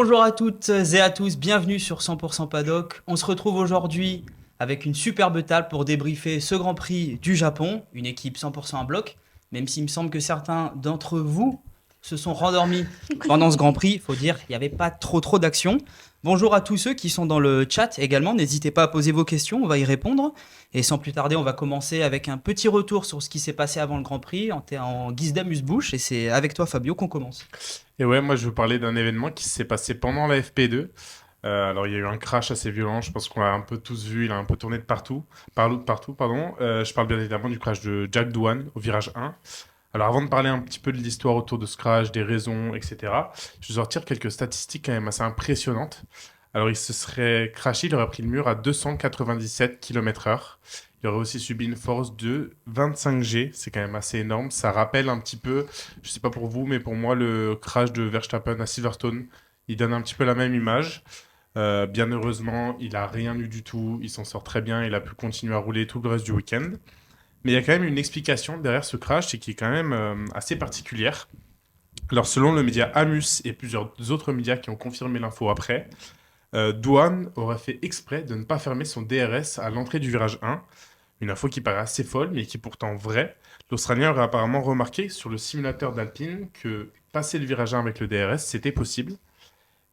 Bonjour à toutes et à tous, bienvenue sur 100% Paddock. On se retrouve aujourd'hui avec une superbe table pour débriefer ce Grand Prix du Japon, une équipe 100% à bloc, même s'il me semble que certains d'entre vous se sont rendormis pendant ce Grand Prix. Il faut dire qu'il n'y avait pas trop d'action. Bonjour à tous ceux qui sont dans le chat également, n'hésitez pas à poser vos questions, on va y répondre. Et sans plus tarder, on va commencer avec un petit retour sur ce qui s'est passé avant le Grand Prix en guise d'amuse-bouche. Et c'est avec toi Fabio qu'on commence. Et ouais, moi je veux parler d'un événement qui s'est passé pendant la FP2. Alors il y a eu un crash assez violent, je pense qu'on l'a un peu tous vu, il a un peu tourné de partout, pardon. Je parle bien évidemment du crash de Jack Doohan au virage 1. Alors avant de parler un petit peu de l'histoire autour de ce crash, des raisons, etc., je vais sortir quelques statistiques quand même assez impressionnantes. Alors il se serait crashé, il aurait pris le mur à 297 km/h. Il aurait aussi subi une force de 25 G, c'est quand même assez énorme. Ça rappelle un petit peu, je sais pas pour vous, mais pour moi, le crash de Verstappen à Silverstone, il donne un petit peu la même image. Bien heureusement, il a rien eu du tout, il s'en sort très bien, il a pu continuer à rouler tout le reste du week-end. Mais il y a quand même une explication derrière ce crash et qui est quand même assez particulière. Alors selon le média Amus et plusieurs autres médias qui ont confirmé l'info après, Doohan aurait fait exprès de ne pas fermer son DRS à l'entrée du virage 1. Une info qui paraît assez folle, mais qui est pourtant vraie. L'Australien aurait apparemment remarqué sur le simulateur d'Alpine que passer le virage 1 avec le DRS, c'était possible.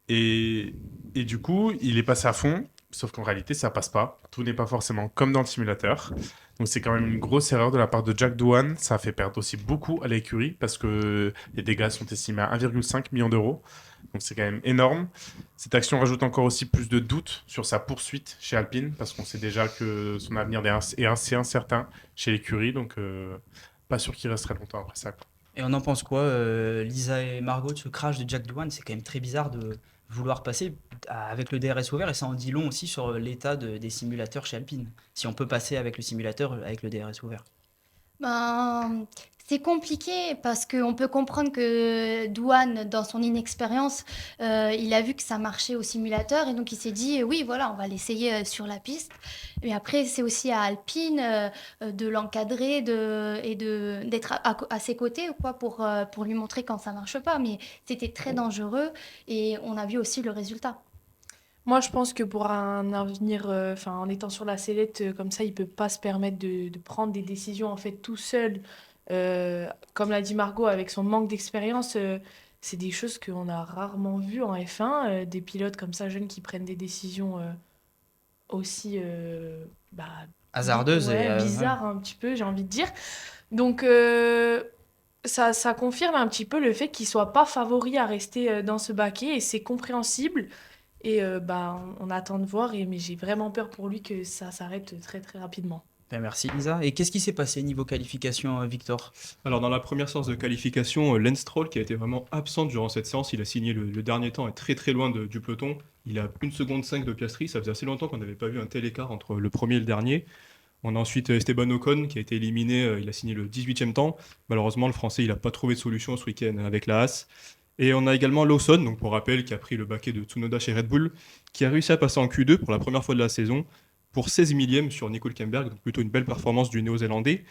Et, et du coup, il est passé à fond, sauf qu'en réalité, ça passe pas. Tout n'est pas forcément comme dans le simulateur. Donc c'est quand même une grosse erreur de la part de Jack Doohan. Ça a fait perdre aussi beaucoup à l'écurie parce que les dégâts sont estimés à 1,5 million d'euros. Donc c'est quand même énorme. Cette action rajoute encore aussi plus de doutes sur sa poursuite chez Alpine parce qu'on sait déjà que son avenir est assez incertain chez l'écurie. Donc pas sûr qu'il resterait longtemps après ça, quoi. Et on en pense quoi, Lisa et Margot, de ce crash de Jack Doohan? C'est quand même très bizarre de vouloir passer avec le DRS ouvert et ça en dit long aussi sur l'état des simulateurs chez Alpine. Si on peut passer avec le simulateur avec le DRS ouvert. Ben, c'est compliqué parce qu'on peut comprendre que Douane, dans son inexpérience, il a vu que ça marchait au simulateur et donc il s'est dit oui, voilà, on va l'essayer sur la piste. Mais après, c'est aussi à Alpine de l'encadrer d'être à ses côtés quoi, pour lui montrer quand ça marche pas. Mais c'était très dangereux et on a vu aussi le résultat. Moi, je pense que pour un avenir, en étant sur la sellette comme ça, il peut pas se permettre de prendre des décisions en fait tout seul. Comme l'a dit Margot, avec son manque d'expérience, c'est des choses qu'on a rarement vues en F1, des pilotes comme ça jeunes qui prennent des décisions aussi bah, Hasardeuse et ouais. bizarres un petit peu, j'ai envie de dire. Donc ça confirme un petit peu le fait qu'il soit pas favori à rester dans ce baquet et c'est compréhensible. Et on attend de voir, mais j'ai vraiment peur pour lui que ça s'arrête très très rapidement. Ben, merci Lisa. Et qu'est-ce qui s'est passé niveau qualification, Victor? Alors dans la première séance de qualification, Lance Stroll qui a été vraiment absent durant cette séance, il a signé le dernier temps, est très loin du peloton. Il a 1 seconde 5 de Piastri, ça faisait assez longtemps qu'on n'avait pas vu un tel écart entre le premier et le dernier. On a ensuite Esteban Ocon qui a été éliminé, il a signé le 18e temps. Malheureusement le français il n'a pas trouvé de solution ce week-end avec la Haas. Et on a également Lawson, donc pour rappel, qui a pris le baquet de Tsunoda chez Red Bull, qui a réussi à passer en Q2 pour la première fois de la saison, pour 16 millième sur Nico Hülkenberg, donc plutôt une belle performance du Néo-Zélandais.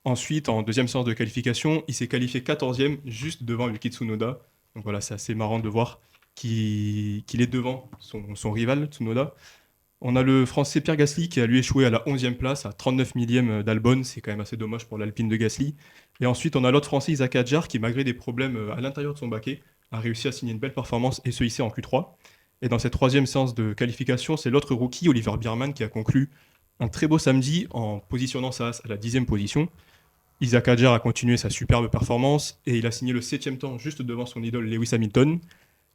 Ensuite, en deuxième séance de qualification, il s'est qualifié 14e, juste devant Yuki Tsunoda. Donc voilà, c'est assez marrant de voir qu'il est devant son rival, Tsunoda. On a le français Pierre Gasly qui a lui échoué à la 11e place, à 39 millième d'Albon. C'est quand même assez dommage pour l'Alpine de Gasly. Et ensuite, on a l'autre français Isaac Hadjar qui, malgré des problèmes à l'intérieur de son baquet, a réussi à signer une belle performance et se hisser en Q3. Et dans cette troisième séance de qualification, c'est l'autre rookie, Oliver Biermann, qui a conclu un très beau samedi en positionnant sa Haas à la 10e position. Isaac Hadjar a continué sa superbe performance et il a signé le 7e temps juste devant son idole Lewis Hamilton.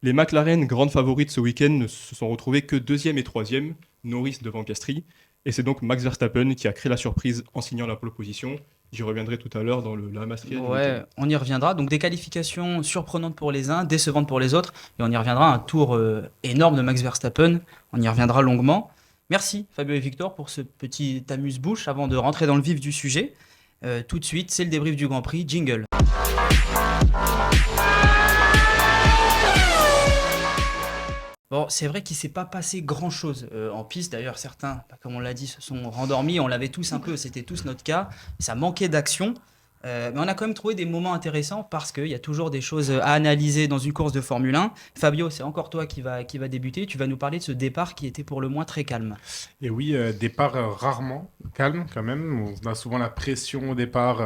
Les McLaren, grandes favorites ce week-end, ne se sont retrouvées que 2e et 3e, Norris devant Piastri. Et c'est donc Max Verstappen qui a créé la surprise en signant la pole position. J'y reviendrai tout à l'heure dans la Mastery. Ouais, on y reviendra. Donc des qualifications surprenantes pour les uns, décevantes pour les autres. Et on y reviendra, un tour énorme de Max Verstappen. On y reviendra longuement. Merci Fabio et Victor pour ce petit amuse-bouche avant de rentrer dans le vif du sujet. Tout de suite, c'est le débrief du Grand Prix. Jingle. Bon, c'est vrai qu'il ne s'est pas passé grand-chose en piste. D'ailleurs, certains, comme on l'a dit, se sont rendormis. On l'avait tous un peu, c'était tous notre cas. Ça manquait d'action. Mais on a quand même trouvé des moments intéressants parce qu'il y a toujours des choses à analyser dans une course de Formule 1. Fabio, c'est encore toi qui va débuter. Tu vas nous parler de ce départ qui était pour le moins très calme. Et oui, départ rarement calme quand même. On a souvent la pression au départ.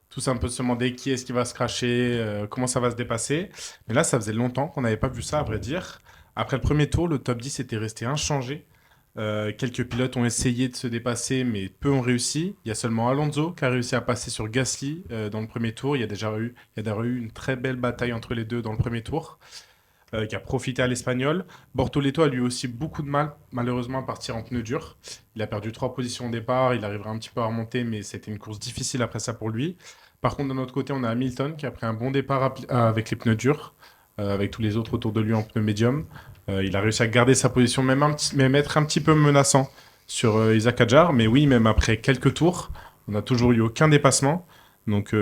Tous un peu se demander qui est-ce qui va se cracher, comment ça va se dépasser. Mais là, ça faisait longtemps qu'on n'avait pas vu ça, à vrai dire. Après le premier tour, le top 10 était resté inchangé. Quelques pilotes ont essayé de se dépasser, mais peu ont réussi. Il y a seulement Alonso qui a réussi à passer sur Gasly dans le premier tour. Il y a déjà eu une très belle bataille entre les deux dans le premier tour, qui a profité à l'Espagnol. Bortoleto a lui aussi beaucoup de mal, malheureusement, à partir en pneus durs. Il a perdu 3 positions au départ. Il arrivera un petit peu à remonter, mais c'était une course difficile après ça pour lui. Par contre, de notre côté, on a Hamilton qui a pris un bon départ avec les pneus durs, avec tous les autres autour de lui en pneus médium. Il a réussi à garder sa position, même être un petit peu menaçant sur Isaac Hadjar. Mais oui, même après quelques tours, on n'a toujours eu aucun dépassement. Donc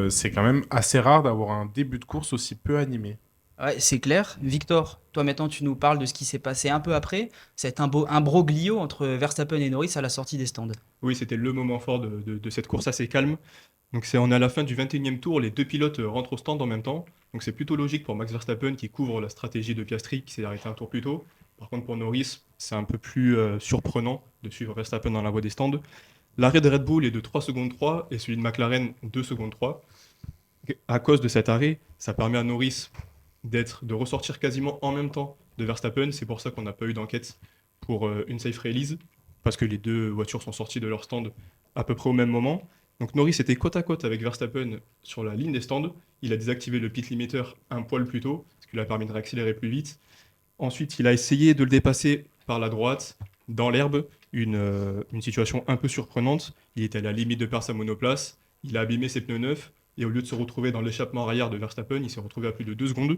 c'est quand même assez rare d'avoir un début de course aussi peu animé. Ouais, c'est clair. Victor, toi maintenant tu nous parles de ce qui s'est passé un peu après. C'est un imbroglio entre Verstappen et Norris à la sortie des stands. Oui, c'était le moment fort de cette course assez calme. Donc on est à la fin du 21e tour, les deux pilotes rentrent au stand en même temps. Donc c'est plutôt logique pour Max Verstappen qui couvre la stratégie de Piastri qui s'est arrêté un tour plus tôt. Par contre pour Norris, c'est un peu plus surprenant de suivre Verstappen dans la voie des stands. L'arrêt de Red Bull est de 3 secondes 3 et celui de McLaren 2 secondes 3. À cause de cet arrêt, ça permet à Norris de ressortir quasiment en même temps de Verstappen. C'est pour ça qu'on n'a pas eu d'enquête pour une safe release, parce que les deux voitures sont sorties de leur stand à peu près au même moment. Donc Norris était côte à côte avec Verstappen sur la ligne des stands. Il a désactivé le pit limiter un poil plus tôt, ce qui lui a permis de réaccélérer plus vite. Ensuite, il a essayé de le dépasser par la droite, dans l'herbe, une situation un peu surprenante. Il était à la limite de perdre sa monoplace, il a abîmé ses pneus neufs, et au lieu de se retrouver dans l'échappement arrière de Verstappen, il s'est retrouvé à plus de 2 secondes.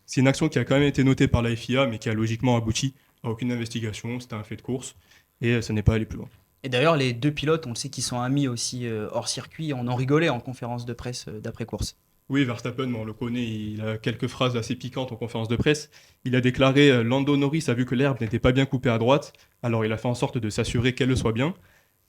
C'est une action qui a quand même été notée par la FIA, mais qui a logiquement abouti à aucune investigation. C'était un fait de course, et ça n'est pas allé plus loin. Et d'ailleurs, les deux pilotes, on le sait qu'ils sont amis aussi hors circuit. On en rigolait en conférence de presse d'après-course. Oui, Verstappen, on le connaît, il a quelques phrases assez piquantes en conférence de presse. Il a déclaré Lando Norris a vu que l'herbe n'était pas bien coupée à droite, alors il a fait en sorte de s'assurer qu'elle le soit bien.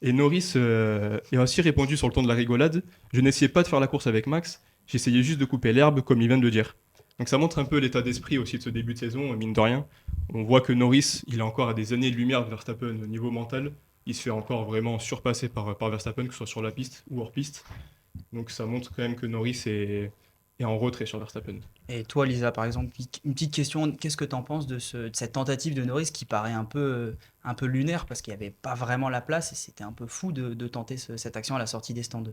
Et Norris a aussi répondu sur le ton de la rigolade, je n'essayais pas de faire la course avec Max, j'essayais juste de couper l'herbe comme il vient de le dire. Donc ça montre un peu l'état d'esprit aussi de ce début de saison, mine de rien. On voit que Norris, il est encore à des années-lumière de Verstappen au niveau mental. Il se fait encore vraiment surpasser par Verstappen, que ce soit sur la piste ou hors piste. Donc ça montre quand même que Norris est en retrait sur Verstappen. Et toi, Lisa, par exemple, une petite question, qu'est-ce que tu en penses de cette tentative de Norris qui paraît un peu lunaire parce qu'il n'y avait pas vraiment la place et c'était un peu fou de tenter cette action à la sortie des stands.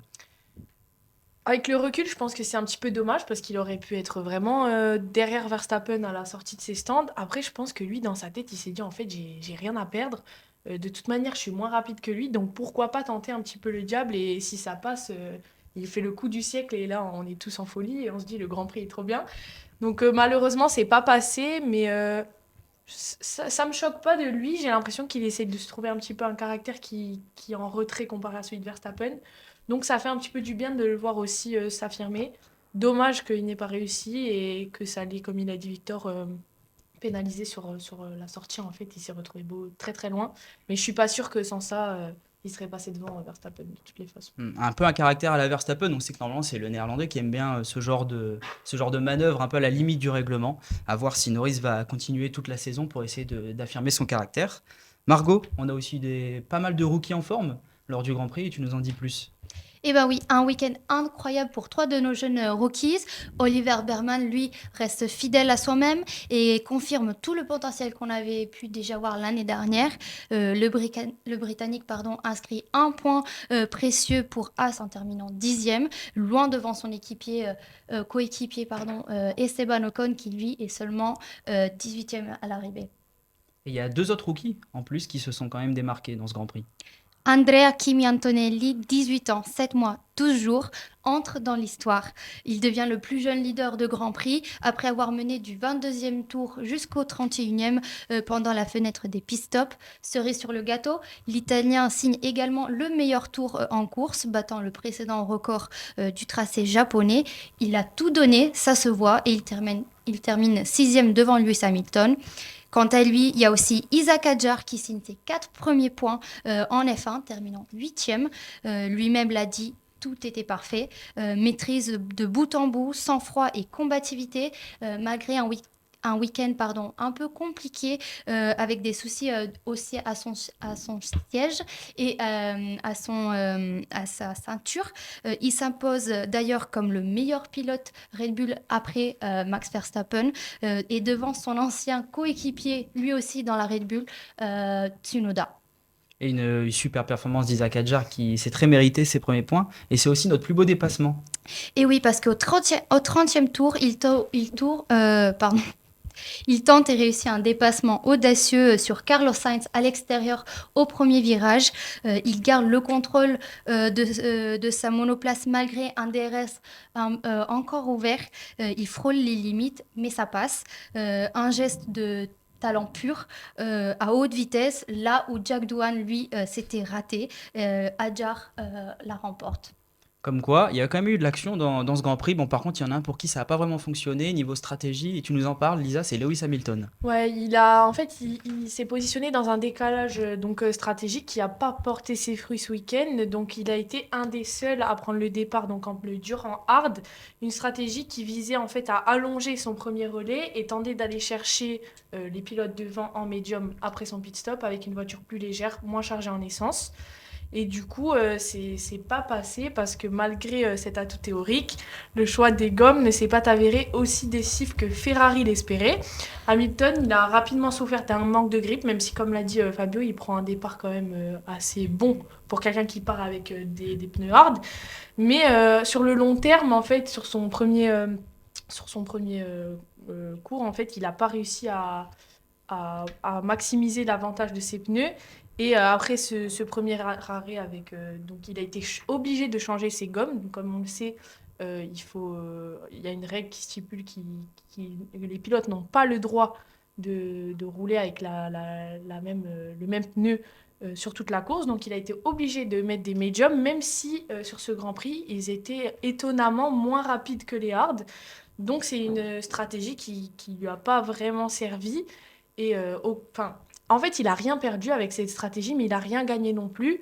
Avec le recul, je pense que c'est un petit peu dommage parce qu'il aurait pu être vraiment derrière Verstappen à la sortie de ses stands. Après, je pense que lui, dans sa tête, il s'est dit en fait, j'ai rien à perdre. De toute manière, je suis moins rapide que lui, donc pourquoi pas tenter un petit peu le diable et si ça passe, il fait le coup du siècle et là, on est tous en folie et on se dit le Grand Prix est trop bien. Donc malheureusement, c'est pas passé, mais ça me choque pas de lui. J'ai l'impression qu'il essaie de se trouver un petit peu un caractère qui est en retrait comparé à celui de Verstappen. Donc ça fait un petit peu du bien de le voir aussi s'affirmer. Dommage qu'il n'ait pas réussi et que ça l'ait, comme il a dit Victor, pénalisé sur la sortie. En fait, il s'est retrouvé très très loin. Mais je suis pas sûre que sans ça, il serait passé devant Verstappen de toutes les façons. Un peu un caractère à la Verstappen, on sait que normalement c'est le néerlandais qui aime bien ce genre de manœuvre un peu à la limite du règlement. À voir si Norris va continuer toute la saison pour essayer d'affirmer son caractère. Margot, on a aussi pas mal de rookies en forme lors du Grand Prix et tu nous en dis plus. Eh ben oui, un week-end incroyable pour 3 de nos jeunes rookies. Oliver Berman, lui, reste fidèle à soi-même et confirme tout le potentiel qu'on avait pu déjà voir l'année dernière. Le Britannique inscrit un point précieux pour As en terminant 10e, loin devant son coéquipier Esteban Ocon, qui lui est seulement 18e à l'arrivée. Et il y a 2 autres rookies en plus qui se sont quand même démarqués dans ce Grand Prix. Andrea Kimi Antonelli, 18 ans, 7 mois, 12 jours, entre dans l'histoire. Il devient le plus jeune leader de Grand Prix après avoir mené du 22e tour jusqu'au 31e pendant la fenêtre des pit-stops. Cerise sur le gâteau, l'Italien signe également le meilleur tour en course, battant le précédent record du tracé japonais. Il a tout donné, ça se voit, et il termine 6e devant Lewis Hamilton. Quant à lui, il y a aussi Isaac Hadjar qui signe ses 4 premiers points en F1, terminant 8e. Lui-même l'a dit, tout était parfait. Maîtrise de bout en bout, sang-froid et combativité, malgré un week-end un peu compliqué, avec des soucis aussi à son siège et à sa ceinture. Il s'impose d'ailleurs comme le meilleur pilote Red Bull après Max Verstappen, et devant son ancien coéquipier, lui aussi dans la Red Bull, Tsunoda. Et une super performance d'Isaac Hadjar qui s'est très mérité ses premiers points. Et c'est aussi notre plus beau dépassement. Et oui, parce qu'au 30e tour, il tente et réussit un dépassement audacieux sur Carlos Sainz à l'extérieur au premier virage. Il garde le contrôle de sa monoplace malgré un DRS encore ouvert. Il frôle les limites, mais ça passe. Un geste de talent pur à haute vitesse, là où Jack Doohan, lui, s'était raté. Hadjar la remporte. Comme quoi, il y a quand même eu de l'action dans ce Grand Prix. Bon, par contre, il y en a un pour qui ça n'a pas vraiment fonctionné niveau stratégie. Et tu nous en parles, Lisa, c'est Lewis Hamilton. Ouais, il s'est positionné dans un décalage stratégique qui n'a pas porté ses fruits ce week-end. Donc, il a été un des seuls à prendre le départ donc en dur, en hard. Une stratégie qui visait en fait à allonger son premier relais et tenter d'aller chercher les pilotes devant en médium après son pit stop avec une voiture plus légère, moins chargée en essence. Et du coup, c'est pas passé parce que malgré cet atout théorique, le choix des gommes ne s'est pas avéré aussi décisif que Ferrari l'espérait. Hamilton, il a rapidement souffert d'un manque de grip, même si, comme l'a dit Fabio, il prend un départ quand même assez bon pour quelqu'un qui part avec des pneus hard. Mais sur le long terme, en fait, sur son premier cours, en fait, il n'a pas réussi à maximiser l'avantage de ses pneus. Et après ce premier arrêt, donc il a été obligé de changer ses gommes. Donc, comme on le sait, il y a une règle qui stipule que les pilotes n'ont pas le droit de rouler avec le même pneu sur toute la course. Donc il a été obligé de mettre des médiums, même si sur ce Grand Prix, ils étaient étonnamment moins rapides que les hards. Donc c'est une stratégie qui lui a pas vraiment servi. Et en fait, il a rien perdu avec cette stratégie, mais il a rien gagné non plus.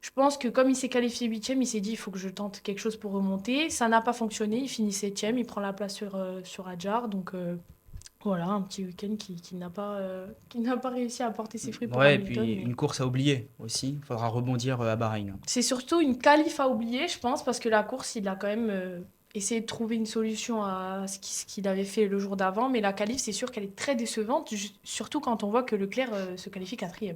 Je pense que comme il s'est qualifié 8e, il s'est dit il faut que je tente quelque chose pour remonter. Ça n'a pas fonctionné, il finit 7e, il prend la place sur Hadjar. Donc voilà, un petit week-end qui n'a pas réussi à porter ses fruits pour Ouais, et Hamilton. puis Mais une course à oublier aussi. Il faudra rebondir à Bahreïn. c'est surtout une qualif à oublier, je pense, parce que la course, il a quand même essayé de trouver une solution à ce qu'il avait fait le jour d'avant. Mais la qualif, c'est sûr qu'elle est très décevante, surtout quand on voit que Leclerc se qualifie 4e.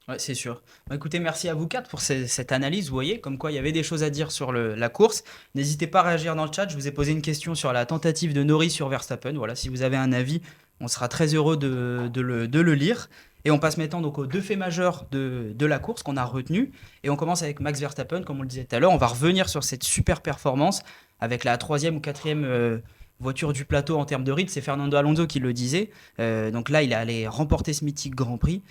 Ouais, c'est sûr. Bah, écoutez, merci à vous quatre pour cette analyse. Vous voyez, comme quoi il y avait des choses à dire sur la course. N'hésitez pas à réagir dans le chat. Je vous ai posé une question sur la tentative de Norris sur Verstappen. Voilà, si vous avez un avis, on sera très heureux de le lire. Et on passe maintenant donc aux deux faits majeurs de la course qu'on a retenus. Et on commence avec Max Verstappen, comme on le disait tout à l'heure. On va revenir sur cette super performance avec la 3e ou 4e voiture du plateau en termes de rythme. C'est Fernando Alonso qui le disait. Donc là, il est allé remporter ce mythique Grand Prix.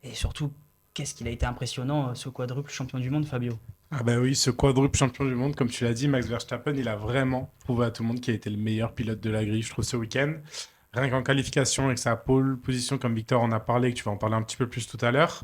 Et surtout, qu'est-ce qu'il a été impressionnant, ce quadruple champion du monde, Fabio. Ah bah oui, ce quadruple champion du monde, comme tu l'as dit, Max Verstappen, il a vraiment prouvé à tout le monde qu'il a été le meilleur pilote de la grille, je trouve, ce week-end. Rien qu'en qualification, avec sa pole position, comme Victor en a parlé, que tu vas en parler un petit peu plus tout à l'heure,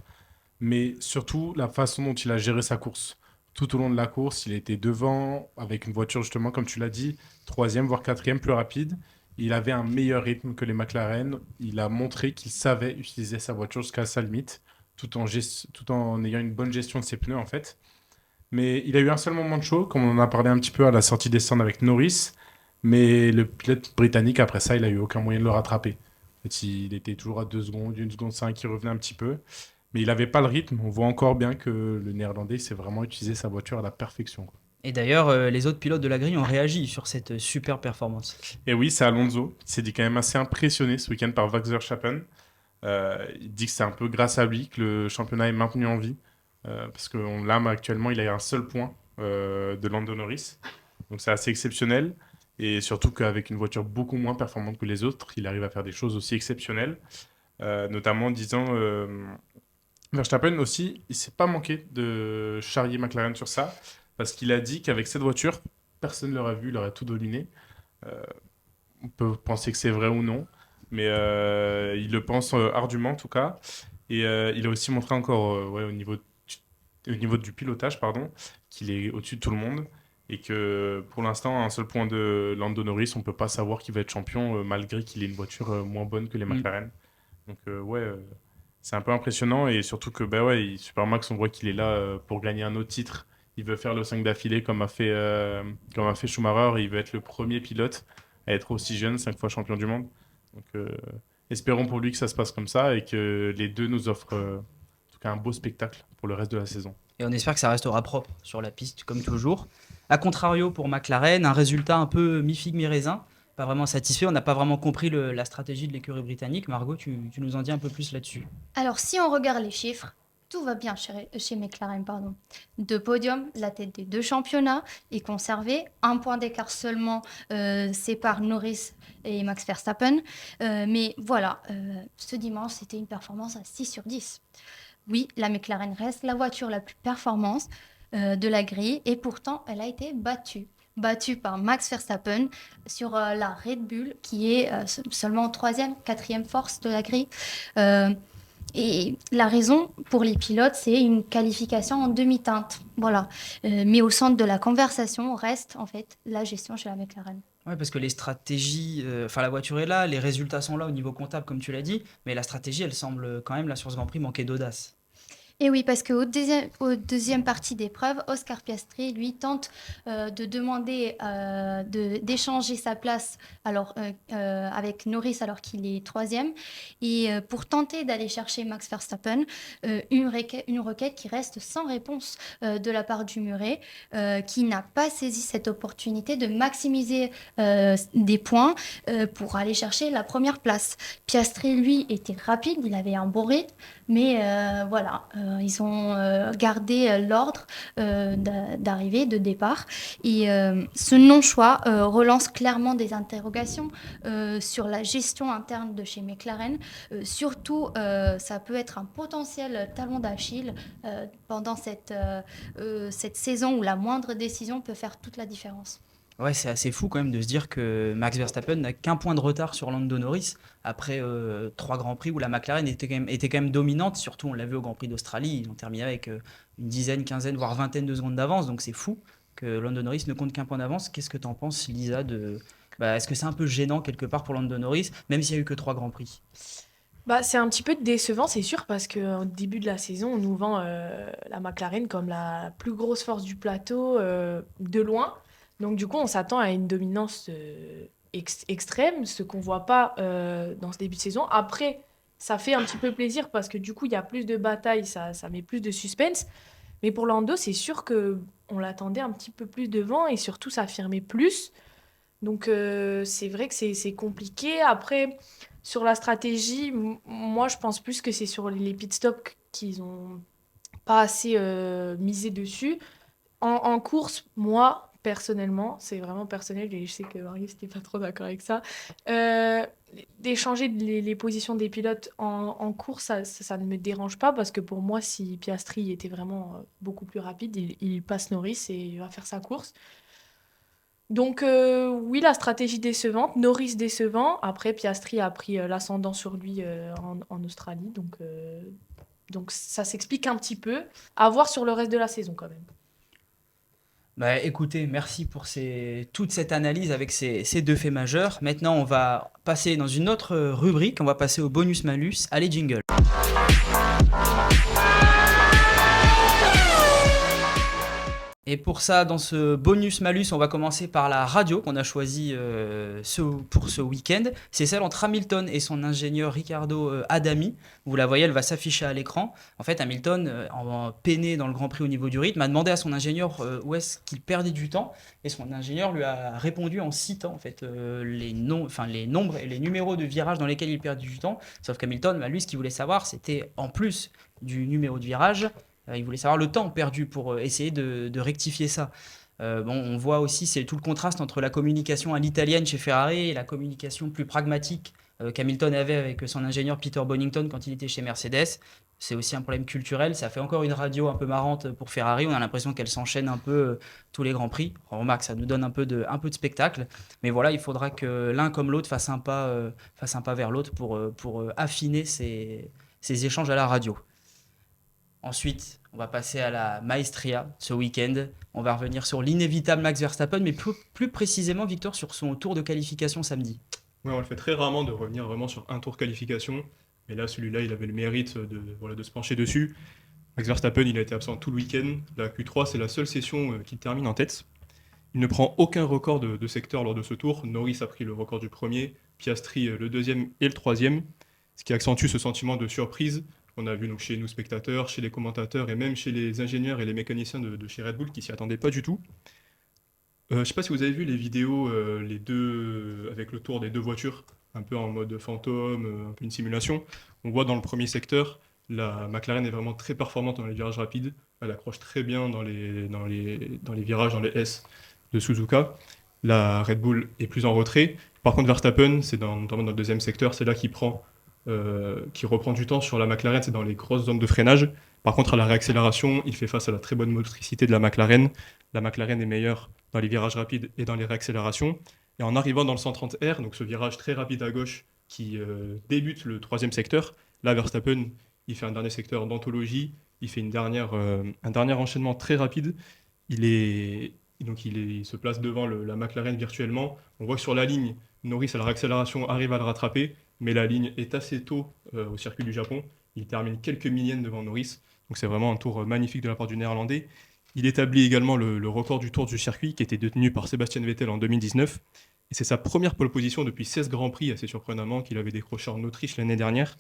mais surtout la façon dont il a géré sa course. Tout au long de la course, il était devant, avec une voiture, justement, comme tu l'as dit, 3e, voire 4e, plus rapide. Il avait un meilleur rythme que les McLaren. Il a montré qu'il savait utiliser sa voiture jusqu'à sa limite, tout en ayant une bonne gestion de ses pneus, en fait. Mais il a eu un seul moment de show, comme on en a parlé un petit peu à la sortie des stands avec Norris. Mais le pilote britannique, après ça, il a eu aucun moyen de le rattraper. En fait, il était toujours à 2 secondes, 1 seconde 5, il revenait un petit peu. Mais il n'avait pas le rythme. On voit encore bien que le Néerlandais sait vraiment utiliser sa voiture à la perfection, quoi. Et d'ailleurs, les autres pilotes de la grille ont réagi sur cette super performance. Et oui, c'est Alonso qui s'est dit quand même assez impressionné ce week-end par Max Verstappen. Il dit que c'est un peu grâce à lui que le championnat est maintenu en vie. Parce que là, actuellement, il a un seul point de Lando Norris. Donc c'est assez exceptionnel. Et surtout qu'avec une voiture beaucoup moins performante que les autres, il arrive à faire des choses aussi exceptionnelles. Notamment en disant... Verstappen aussi, il ne s'est pas manqué de charrier McLaren sur ça. Parce qu'il a dit qu'avec cette voiture, personne ne l'aurait vu, il aurait tout dominé. On peut penser que c'est vrai ou non. Mais il le pense ardument en tout cas. Et il a aussi montré encore au niveau au niveau du pilotage, pardon, qu'il est au-dessus de tout le monde. Et que pour l'instant, un seul point de Lando Norris, on ne peut pas savoir qui va être champion malgré qu'il ait une voiture moins bonne que les Mm. McLaren. Donc ouais, c'est un peu impressionnant et surtout que bah ouais, Supermax, on voit qu'il est là pour gagner un autre titre. Il veut faire le 5 d'affilée comme a fait Schumacher. Il veut être le premier pilote à être aussi jeune, 5 fois champion du monde. Donc espérons pour lui que ça se passe comme ça et que les deux nous offrent en tout cas un beau spectacle pour le reste de la saison. Et on espère que ça restera propre sur la piste, comme toujours. A contrario pour McLaren, un résultat un peu mi-figue, mi-raisin. Pas vraiment satisfait, on n'a pas vraiment compris la stratégie de l'écurie britannique. Margot, tu nous en dis un peu plus là-dessus. Alors, si on regarde les chiffres, tout va bien chez McLaren, pardon. 2 podiums, la tête des 2 championnats est conservée. 1 point d'écart seulement sépare Norris et Max Verstappen. Mais voilà, ce dimanche, c'était une performance à 6 sur 10. Oui, la McLaren reste la voiture la plus performante de la grille et pourtant, elle a été battue par Max Verstappen sur la Red Bull qui est seulement 3e, 4e force de la grille. Et la raison pour les pilotes, c'est une qualification en demi-teinte. Voilà. Mais au centre de la conversation reste en fait la gestion chez la McLaren. Ouais, parce que les stratégies, enfin la voiture est là, les résultats sont là au niveau comptable, comme tu l'as dit, mais la stratégie, elle semble quand même là sur ce Grand Prix manquer d'audace. Et oui, parce qu'au deuxième partie d'épreuve, Oscar Piastri, lui, tente de demander d'échanger sa place avec Norris alors qu'il est 3e. Et pour tenter d'aller chercher Max Verstappen, une requête qui reste sans réponse de la part du Muret, qui n'a pas saisi cette opportunité de maximiser des points pour aller chercher la première place. Piastri, lui, était rapide, il avait un bon rythme, mais voilà, ils ont gardé l'ordre d'arrivée, de départ. Et ce non-choix relance clairement des interrogations sur la gestion interne de chez McLaren. Surtout, ça peut être un potentiel talon d'Achille pendant cette saison où la moindre décision peut faire toute la différence. Ouais, c'est assez fou quand même de se dire que Max Verstappen n'a qu'un point de retard sur Lando Norris après 3 Grands Prix où la McLaren était quand même dominante. Surtout, on l'a vu au Grand Prix d'Australie, ils ont terminé avec une dizaine, quinzaine, voire vingtaine de secondes d'avance. Donc c'est fou que Lando Norris ne compte qu'un point d'avance. Qu'est-ce que tu en penses, Lisa est-ce que c'est un peu gênant quelque part pour Lando Norris, même s'il n'y a eu que 3 Grands Prix? Bah, c'est un petit peu décevant, c'est sûr, parce qu'au début de la saison, on nous vend la McLaren comme la plus grosse force du plateau de loin. Donc du coup, on s'attend à une dominance extrême, ce qu'on voit pas dans ce début de saison. Après, ça fait un petit peu plaisir parce que du coup, il y a plus de batailles, ça met plus de suspense. Mais pour Lando, c'est sûr que on l'attendait un petit peu plus devant et surtout, ça affirmait plus. Donc c'est vrai que c'est compliqué. Après, sur la stratégie, moi, je pense plus que c'est sur les pit stops qu'ils ont pas assez misé dessus. En course, moi, personnellement, c'est vraiment personnel et je sais que Marius n'était pas trop d'accord avec ça, euh, d'échanger les positions des pilotes en course, ça ne me dérange pas parce que pour moi, si Piastri était vraiment beaucoup plus rapide, il passe Norris et il va faire sa course. Donc oui, la stratégie décevante, Norris décevant. Après, Piastri a pris l'ascendant sur lui en Australie. Donc ça s'explique un petit peu. À voir sur le reste de la saison quand même. Bah, écoutez, merci pour toute cette analyse avec ces 2 faits majeurs. Maintenant, on va passer dans une autre rubrique. On va passer au bonus-malus. Allez, jingle. Et pour ça, dans ce bonus-malus, on va commencer par la radio qu'on a choisie pour ce week-end. C'est celle entre Hamilton et son ingénieur Riccardo Adami. Vous la voyez, elle va s'afficher à l'écran. En fait, Hamilton, en peiné dans le Grand Prix au niveau du rythme, a demandé à son ingénieur où est-ce qu'il perdait du temps. Et son ingénieur lui a répondu en citant en fait, les nombres et les numéros de virage dans lesquels il perdait du temps. Sauf qu'Hamilton, lui, ce qu'il voulait savoir, c'était en plus du numéro de virage, il voulait savoir le temps perdu pour essayer de rectifier ça. On voit aussi, c'est tout le contraste entre la communication à l'italienne chez Ferrari et la communication plus pragmatique qu'Hamilton avait avec son ingénieur Peter Bonington quand il était chez Mercedes. C'est aussi un problème culturel. Ça fait encore une radio un peu marrante pour Ferrari. On a l'impression qu'elle s'enchaîne un peu tous les Grands Prix. On remarque, ça nous donne un peu de spectacle. Mais voilà, il faudra que l'un comme l'autre fasse un pas vers l'autre pour affiner ces échanges à la radio. Ensuite, on va passer à la Maestria ce week-end. On va revenir sur l'inévitable Max Verstappen, mais plus précisément, Victor, sur son tour de qualification samedi. Ouais, on le fait très rarement de revenir vraiment sur un tour qualification. Mais là, celui-là, il avait le mérite voilà, de se pencher dessus. Max Verstappen, il a été absent tout le week-end. La Q3, c'est la seule session qu'il termine en tête. Il ne prend aucun record de secteur lors de ce tour. Norris a pris le record du premier, Piastri le deuxième et le troisième, ce qui accentue ce sentiment de surprise qu'on a vu donc chez nous spectateurs, chez les commentateurs et même chez les ingénieurs et les mécaniciens de chez Red Bull qui s'y attendaient pas du tout. Je ne sais pas si vous avez vu les vidéos, les deux, avec le tour des deux voitures, un peu en mode fantôme, un peu une simulation. On voit dans le premier secteur, la McLaren est vraiment très performante dans les virages rapides. Elle accroche très bien dans les virages, dans les S de Suzuka. La Red Bull est plus en retrait. Par contre, Verstappen, notamment dans le deuxième secteur, c'est là qui reprend du temps sur la McLaren, c'est dans les grosses zones de freinage. Par contre, à la réaccélération, il fait face à la très bonne motricité de la McLaren. La McLaren est meilleure dans les virages rapides et dans les réaccélérations. Et en arrivant dans le 130R, donc ce virage très rapide à gauche qui débute le troisième secteur, là, Verstappen, il fait un dernier secteur d'anthologie, il fait un dernier enchaînement très rapide. Il se place devant la McLaren virtuellement. On voit que sur la ligne, Norris à la réaccélération arrive à le rattraper, mais la ligne est assez tôt au circuit du Japon. Il termine quelques millièmes devant Norris. Donc c'est vraiment un tour magnifique de la part du Néerlandais. Il établit également le record du tour du circuit qui était détenu par Sébastien Vettel en 2019. Et c'est sa première pole position depuis 16 Grands Prix, assez surprenamment, qu'il avait décroché en Autriche l'année dernière.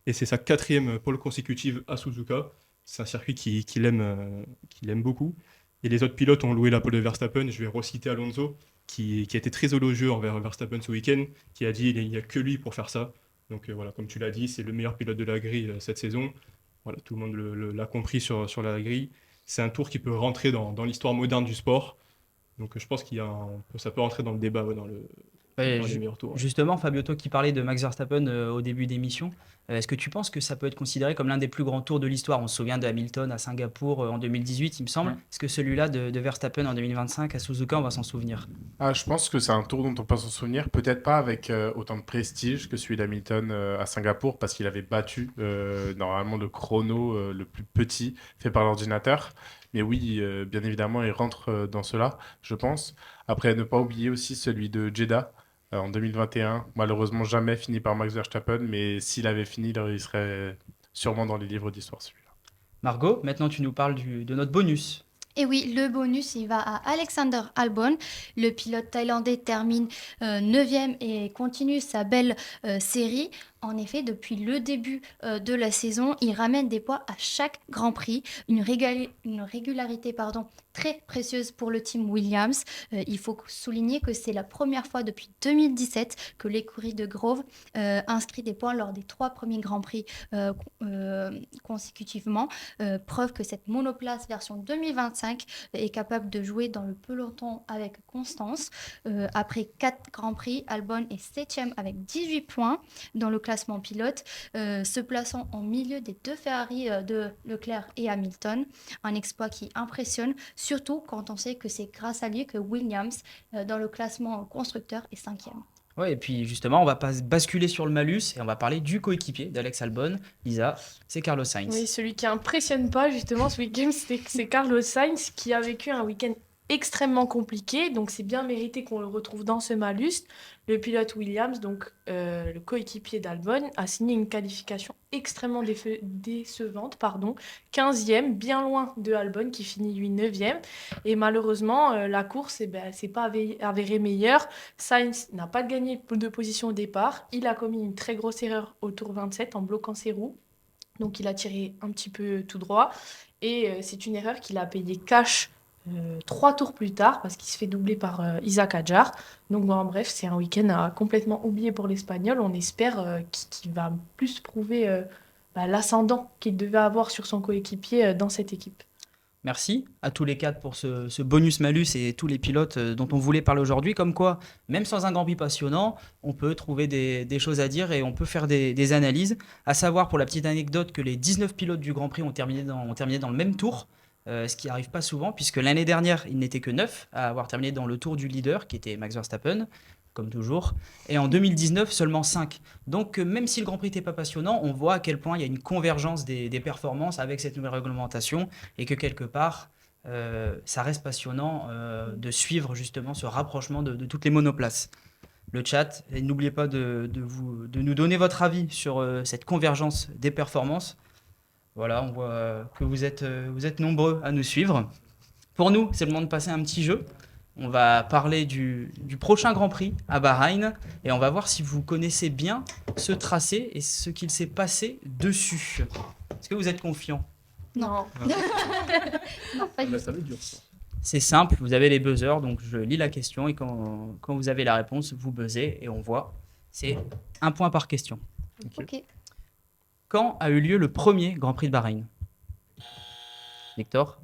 Et c'est sa 4e pole consécutive à Suzuka. C'est un circuit qu'il aime beaucoup. Et les autres pilotes ont loué la pole de Verstappen. Je vais reciter Alonso, qui a été très élogieux envers Verstappen ce week-end, qui a dit qu'il n'y a que lui pour faire ça. Donc voilà, comme tu l'as dit, c'est le meilleur pilote de la grille cette saison. Voilà, tout le monde l'a compris sur la grille. C'est un tour qui peut rentrer dans l'histoire moderne du sport. Donc je pense ça peut rentrer dans le débat, dans Ouais, les meilleurs tours. justement, Fabio, toi qui parlais de Max Verstappen au début d'émission, est-ce que tu penses que ça peut être considéré comme l'un des plus grands tours de l'histoire? On se souvient de Hamilton à Singapour en 2018, il me semble. Ouais. Est-ce que celui-là de Verstappen en 2025 à Suzuka, on va s'en souvenir? Ah, je pense que c'est un tour dont on peut s'en souvenir, peut-être pas avec autant de prestige que celui d'Hamilton à Singapour, parce qu'il avait battu normalement le chrono le plus petit fait par l'ordinateur. Mais oui, bien évidemment, il rentre dans cela, je pense. Après, ne pas oublier aussi celui de Jeddah en 2021, malheureusement jamais fini par Max Verstappen, mais s'il avait fini, il serait sûrement dans les livres d'histoire celui-là. Margot, maintenant tu nous parles de notre bonus. Et oui, le bonus, il va à Alexander Albon. Le pilote thaïlandais termine 9e et continue sa belle série. En effet, depuis le début de la saison, il ramène des points à chaque Grand Prix. Une régularité très précieuse pour le team Williams. Il faut souligner que c'est la première fois depuis 2017 que l'écurie de Grove inscrit des points lors des 3 premiers Grands Prix consécutivement. Preuve que cette monoplace version 2025 est capable de jouer dans le peloton avec constance. Après 4 Grands Prix, Albon est 7e avec 18 points dans le classement pilote, se plaçant en milieu des 2 Ferrari de Leclerc et Hamilton. Un exploit qui impressionne, surtout quand on sait que c'est grâce à lui que Williams, dans le classement constructeur, est 5e. Ouais, et puis justement, on va pas basculer sur le malus et on va parler du coéquipier d'Alex Albon. Lisa, c'est Carlos Sainz. Oui, celui qui impressionne pas justement ce week-end, c'est Carlos Sainz qui a vécu un week-end extrêmement compliqué, donc c'est bien mérité qu'on le retrouve dans ce malus. Le pilote Williams, donc le coéquipier d'Albon, a signé une qualification extrêmement décevante, 15e, bien loin de Albon qui finit lui 9e. Et malheureusement, la course, c'est pas avéré meilleure. Sainz n'a pas gagné de position au départ. Il a commis une très grosse erreur au tour 27 en bloquant ses roues. Donc il a tiré un petit peu tout droit. Et c'est une erreur qu'il a payée cash 3 tours plus tard parce qu'il se fait doubler par Isaac Hadjar. Donc bon, bref, c'est un week-end à complètement oublié pour l'Espagnol. On espère qu'il va plus prouver l'ascendant qu'il devait avoir sur son coéquipier dans cette équipe. Merci à tous les 4 pour ce bonus-malus et tous les pilotes dont on voulait parler aujourd'hui. Comme quoi, même sans un Grand Prix passionnant, on peut trouver des choses à dire et on peut faire des analyses. À savoir, pour la petite anecdote, que les 19 pilotes du Grand Prix ont terminé dans le même tour. Ce qui n'arrive pas souvent, puisque l'année dernière, il n'était que 9 à avoir terminé dans le tour du leader, qui était Max Verstappen. comme toujours. Et en 2019, seulement 5. Donc, même si le Grand Prix n'était pas passionnant, on voit à quel point il y a une convergence des performances avec cette nouvelle réglementation et que quelque part, ça reste passionnant de suivre justement ce rapprochement de toutes les monoplaces. Le chat, et n'oubliez pas de nous donner votre avis sur cette convergence des performances. Voilà, on voit que vous êtes nombreux à nous suivre. Pour nous, c'est le moment de passer un petit jeu. On va parler du prochain Grand Prix à Bahreïn et on va voir si vous connaissez bien ce tracé et ce qu'il s'est passé dessus. Est-ce que vous êtes confiant? Non. Non, pas du Là, tout. ça va être dur. Ça. C'est simple, vous avez les buzzers, donc je lis la question et quand vous avez la réponse, vous buzzez et on voit. C'est un point par question. Ok. Quand a eu lieu le premier Grand Prix de Bahreïn? Victor?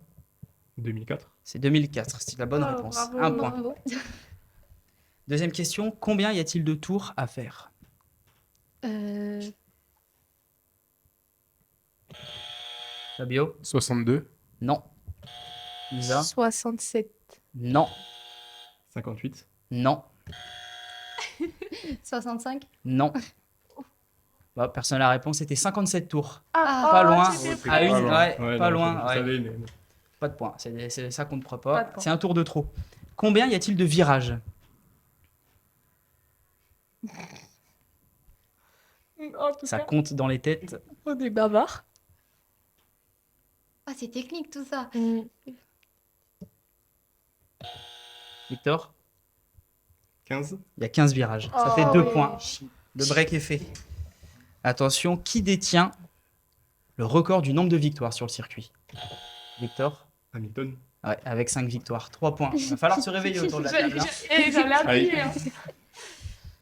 2004. C'est 2004, c'est la bonne Oh, réponse. bravo. Un point. Bravo. Deuxième question, combien y a-t-il de tours à faire? Euh, Fabio? 62. Non. Lisa? 67. Non. 58. Non. 65. Non. Bah, personne n'a la réponse, c'était 57 tours. Ah, Pas loin. j'étais À près. une, loin. ouais, Ouais, pas non, loin. je ouais. savais, mais... Pas de points, ça compte Pas pas. de points. C'est un tour de trop. Combien y a-t-il de virages? En tout Ça cas, compte dans les têtes. on est bavard. Ah, c'est technique tout ça. Victor? 15. Il y a 15 virages. Ça Oh, fait 2 oui. points. Le break est fait. Attention, qui détient le record du nombre de victoires sur le circuit? Victor? Hamilton. Ouais, avec 5 victoires. 3 points. Il va falloir se réveiller autour de la table. hein. J'allais appuyer. hein.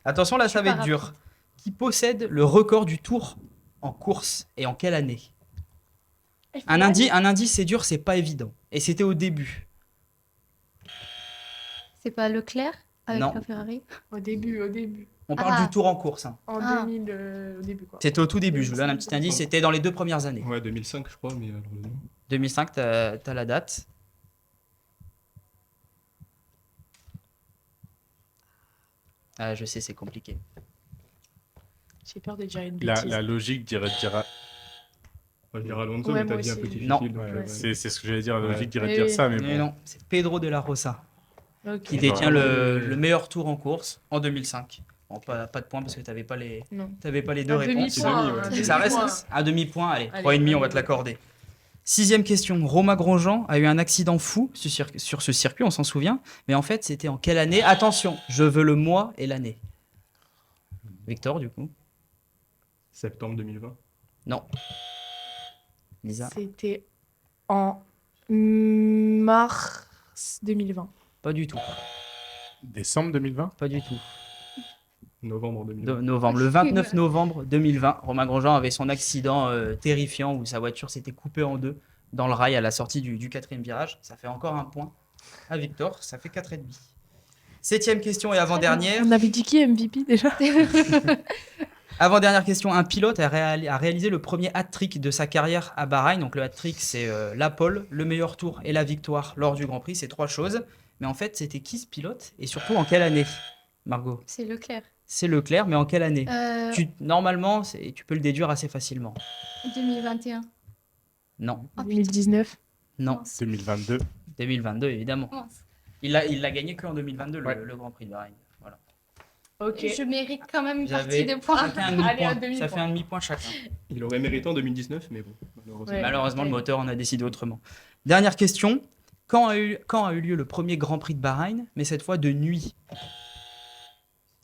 Attention, là, ça va être pas dur. Qui possède le record du tour en course et en quelle année? Un indice, c'est dur, c'est pas évident. Et c'était au début. C'est pas Leclerc avec Non. la Ferrari. Au début. On parle Ah. du tour en course. hein. En Ah. 2000, au début, quoi. C'était au tout début. Je vous donne un petit indice. C'était dans les 2 premières années. Ouais, 2005, je crois, mais alors le nom. 2005, t'as la date. Ah, je sais, c'est compliqué. J'ai peur de dire une La, bêtise. la logique dira. Enfin, je dirais Alonso, Ouais, mais t'as moi dit un peu aussi. difficile. Non. donc, Ouais, c'est ce que j'allais dire. La logique dirait Oui, de dire oui. ça, mais Mais bon. non, c'est Pedro de la Rosa Ok. qui détient Genre, le meilleur tour en course en 2005. Bon, pas de points parce que t'avais pas les Non. deux Un réponses. demi-point, demi, ouais. un Mais ça demi-point. reste un demi-point. Allez, Allez, 3,5, on va allez. te l'accorder. 6e question. Romain Grosjean a eu un accident fou sur ce circuit, on s'en souvient. Mais en fait, c'était en quelle année? Attention, je veux le mois et l'année. Victor, du coup? Septembre 2020. Non. Lisa? C'était en mars 2020. Pas du tout. Décembre 2020. Pas du tout. Novembre 2020. Novembre. Le 29 novembre 2020, Romain Grosjean avait son accident terrifiant où sa voiture s'était coupée en deux dans le rail à la sortie du 4e virage. Ça fait encore un point à Victor, ça fait 4,5. 7e question et avant-dernière. On avait dit qui MVP déjà? Avant-dernière question, un pilote a réalisé le premier hat-trick de sa carrière à Bahreïn. Donc le hat-trick, c'est la pole, le meilleur tour et la victoire lors du Grand Prix. C'est 3 choses. Mais en fait, c'était qui ce pilote? Et surtout, en quelle année, Margot? C'est Leclerc. C'est Leclerc, mais en quelle année? Euh, Normalement, tu peux le déduire assez facilement. 2021. Non, Oh, putain. 2019. non. Mince. 2022. 2022, évidemment. Mince. Il l'a gagné qu'en 2022, Ouais. le Grand Prix de Bahreïn. Voilà. Ok. Je mérite quand même une Vous partie avez de points. chacun un Allez, un demi-point. demi-point. Ça fait un demi-point chacun. Il aurait mérité en 2019, mais bon, malheureusement. Ouais. Malheureusement, le ok. moteur en a décidé autrement. Dernière question. Quand a eu lieu le premier Grand Prix de Bahreïn, mais cette fois de nuit?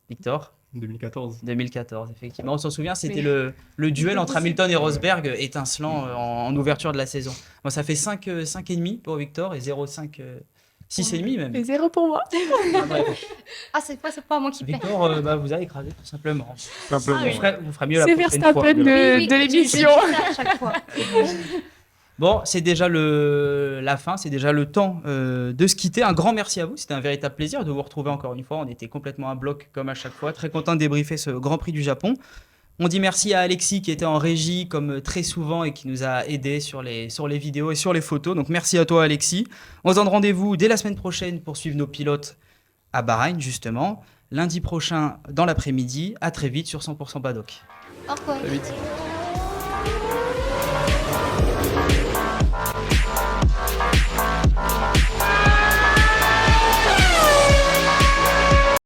Victor? 2014. 2014, effectivement. On s'en souvient, c'était Mais- le duel c'est entre possible. Hamilton et Rosberg étincelant en ouverture de la saison. Bon, ça fait 5,5 pour Victor et 0,5, 6,5 même. Et 0 pour moi. Ah, bref. Ah, cette fois, c'est pas moi qui perds. Victor vous a écrasé tout simplement. Simplement. Vous ferez mieux la C'est prochaine Verstappen fois. de l'émission. je dis ça à chaque fois. Bon, c'est déjà la fin, c'est déjà le temps de se quitter. Un grand merci à vous, c'était un véritable plaisir de vous retrouver encore une fois. On était complètement à bloc comme à chaque fois, très content de débriefer ce Grand Prix du Japon. On dit merci à Alexis qui était en régie comme très souvent et qui nous a aidés sur les vidéos et sur les photos. Donc merci à toi Alexis. On se donne rendez-vous dès la semaine prochaine pour suivre nos pilotes à Bahreïn justement. lundi prochain dans l'après-midi. À très vite sur 100% Paddock. Au revoir. Très vite.